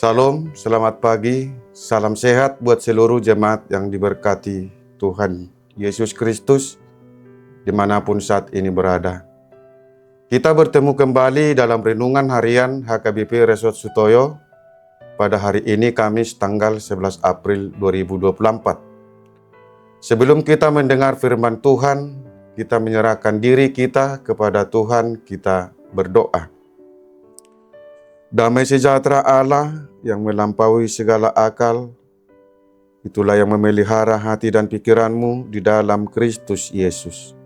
Salam, selamat pagi, salam sehat buat seluruh jemaat yang diberkati Tuhan Yesus Kristus dimanapun saat ini berada. Kita bertemu kembali dalam renungan harian HKBP Resort Sutoyo pada hari ini Kamis tanggal 11 April 2024. Sebelum kita mendengar firman Tuhan, kita menyerahkan diri kita kepada Tuhan, kita berdoa. Damai sejahtera Allah yang melampaui segala akal, itulah yang memelihara hati dan pikiranmu di dalam Kristus Yesus.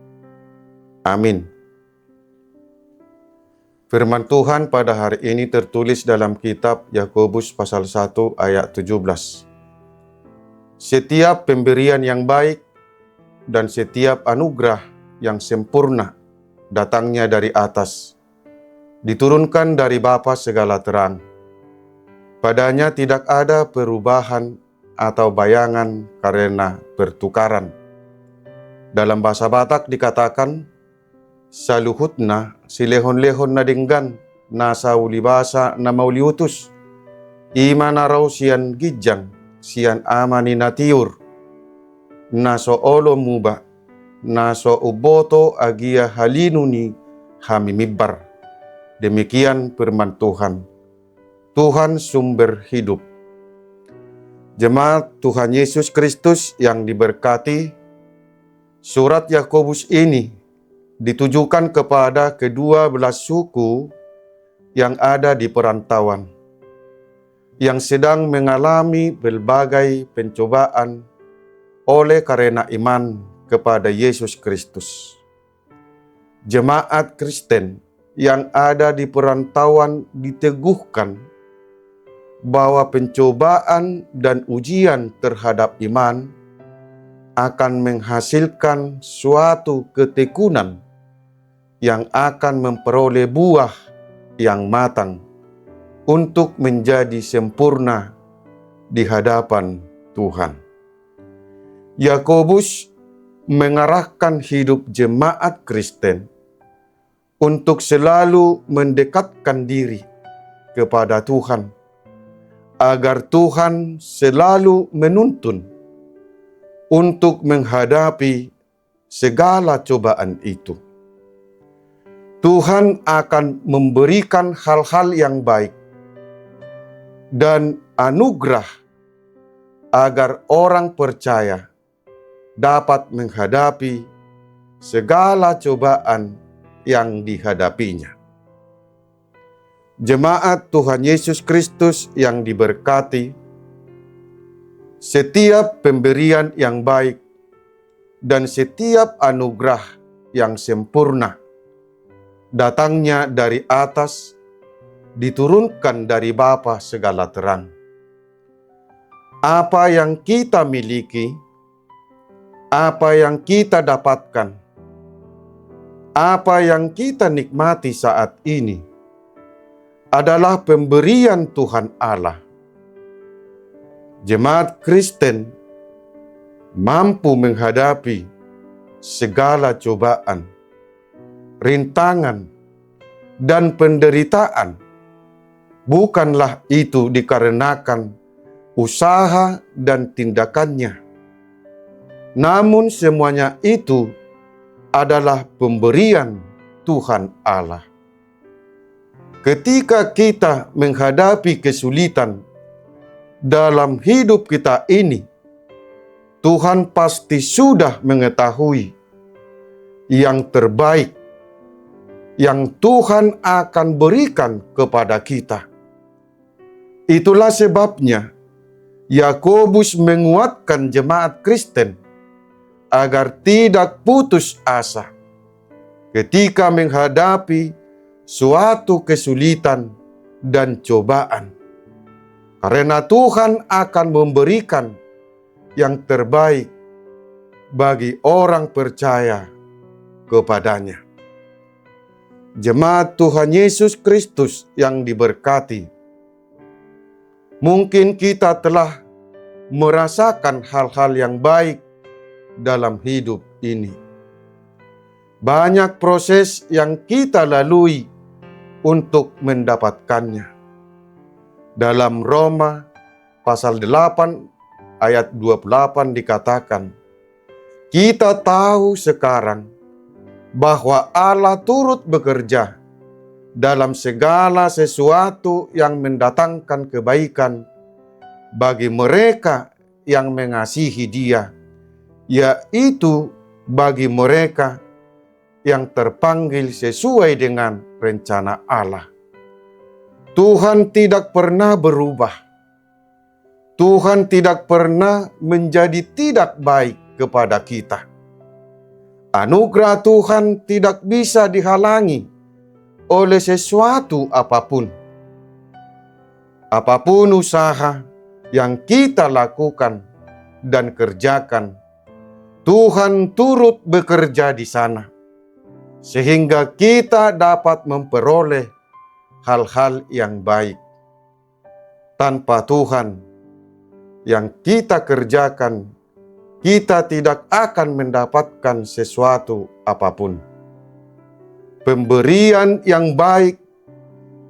Amin. Firman Tuhan pada hari ini tertulis dalam kitab Yakobus pasal 1 ayat 17. Setiap pemberian yang baik dan setiap anugerah yang sempurna datangnya dari atas, diturunkan dari Bapa segala terang. Padanya tidak ada perubahan atau bayangan karena pertukaran. Dalam bahasa Batak dikatakan, saluhutna silehon-lehon na dinggan na sa ulibasa na mauliutus. Ima na raw siyan gijang siyan amani na tiur. Na so olo muba na so uboto agia halinuni hamimibbar. Demikian firman Tuhan. Tuhan sumber hidup. Jemaat Tuhan Yesus Kristus yang diberkati, surat Yakobus ini ditujukan kepada kedua belas suku yang ada di perantauan, yang sedang mengalami berbagai pencobaan oleh karena iman kepada Yesus Kristus. Jemaat Kristen yang ada di perantauan diteguhkan bahwa pencobaan dan ujian terhadap iman akan menghasilkan suatu ketekunan yang akan memperoleh buah yang matang untuk menjadi sempurna di hadapan Tuhan. Yakobus mengarahkan hidup jemaat Kristen untuk selalu mendekatkan diri kepada Tuhan, agar Tuhan selalu menuntun untuk menghadapi segala cobaan itu. Tuhan akan memberikan hal-hal yang baik dan anugerah agar orang percaya dapat menghadapi segala cobaan yang dihadapinya. Jemaat Tuhan Yesus Kristus yang diberkati, setiap pemberian yang baik dan setiap anugerah yang sempurna datangnya dari atas, diturunkan dari Bapa segala terang. Apa yang kita miliki, apa yang kita dapatkan, apa yang kita nikmati saat ini adalah pemberian Tuhan Allah. Jemaat Kristen mampu menghadapi segala cobaan, rintangan, dan penderitaan. Bukanlah itu dikarenakan usaha dan tindakannya, namun semuanya itu adalah pemberian Tuhan Allah. Ketika kita menghadapi kesulitan dalam hidup kita ini, Tuhan pasti sudah mengetahui yang terbaik yang Tuhan akan berikan kepada kita. Itulah sebabnya Yakobus menguatkan jemaat Kristen agar tidak putus asa ketika menghadapi suatu kesulitan dan cobaan. Karena Tuhan akan memberikan yang terbaik bagi orang percaya kepadanya. Jemaat Tuhan Yesus Kristus yang diberkati, mungkin kita telah merasakan hal-hal yang baik dalam hidup ini. Banyak proses yang kita lalui untuk mendapatkannya. Dalam Roma pasal 8 ayat 28 dikatakan, kita tahu sekarang bahwa Allah turut bekerja dalam segala sesuatu yang mendatangkan kebaikan bagi mereka yang mengasihi Dia, yaitu bagi mereka yang terpanggil sesuai dengan rencana Allah. Tuhan tidak pernah berubah. Tuhan tidak pernah menjadi tidak baik kepada kita. Anugerah Tuhan tidak bisa dihalangi oleh sesuatu apapun. Apapun usaha yang kita lakukan dan kerjakan, Tuhan turut bekerja di sana, sehingga kita dapat memperoleh hal-hal yang baik. Tanpa Tuhan yang kita kerjakan, kita tidak akan mendapatkan sesuatu apapun. Pemberian yang baik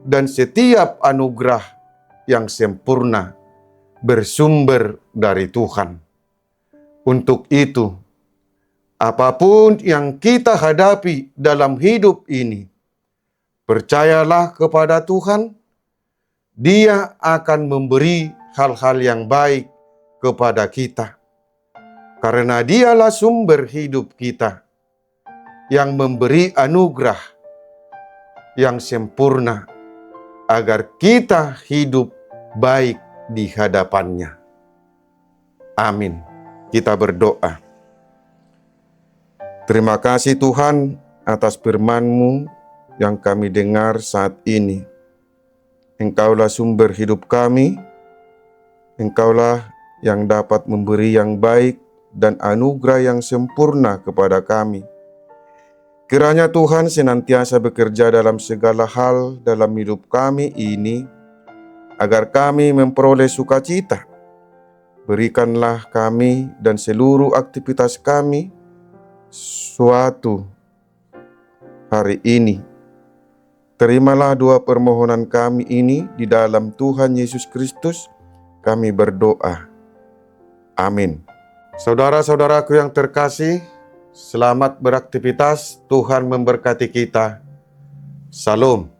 dan setiap anugerah yang sempurna bersumber dari Tuhan. Untuk itu, apapun yang kita hadapi dalam hidup ini, percayalah kepada Tuhan, Dia akan memberi hal-hal yang baik kepada kita. Karena Dialah sumber hidup kita, yang memberi anugerah yang sempurna agar kita hidup baik di hadapannya. Amin. Kita berdoa. Terima kasih Tuhan atas firman-Mu yang kami dengar saat ini. Engkaulah sumber hidup kami. Engkaulah yang dapat memberi yang baik dan anugerah yang sempurna kepada kami. Kiranya Tuhan senantiasa bekerja dalam segala hal dalam hidup kami ini, agar kami memperoleh sukacita. Berikanlah kami dan seluruh aktivitas kami suatu hari ini. Terimalah doa permohonan kami ini di dalam Tuhan Yesus Kristus, kami berdoa. Amin. Saudara-saudaraku yang terkasih, selamat beraktivitas. Tuhan memberkati kita. Salam.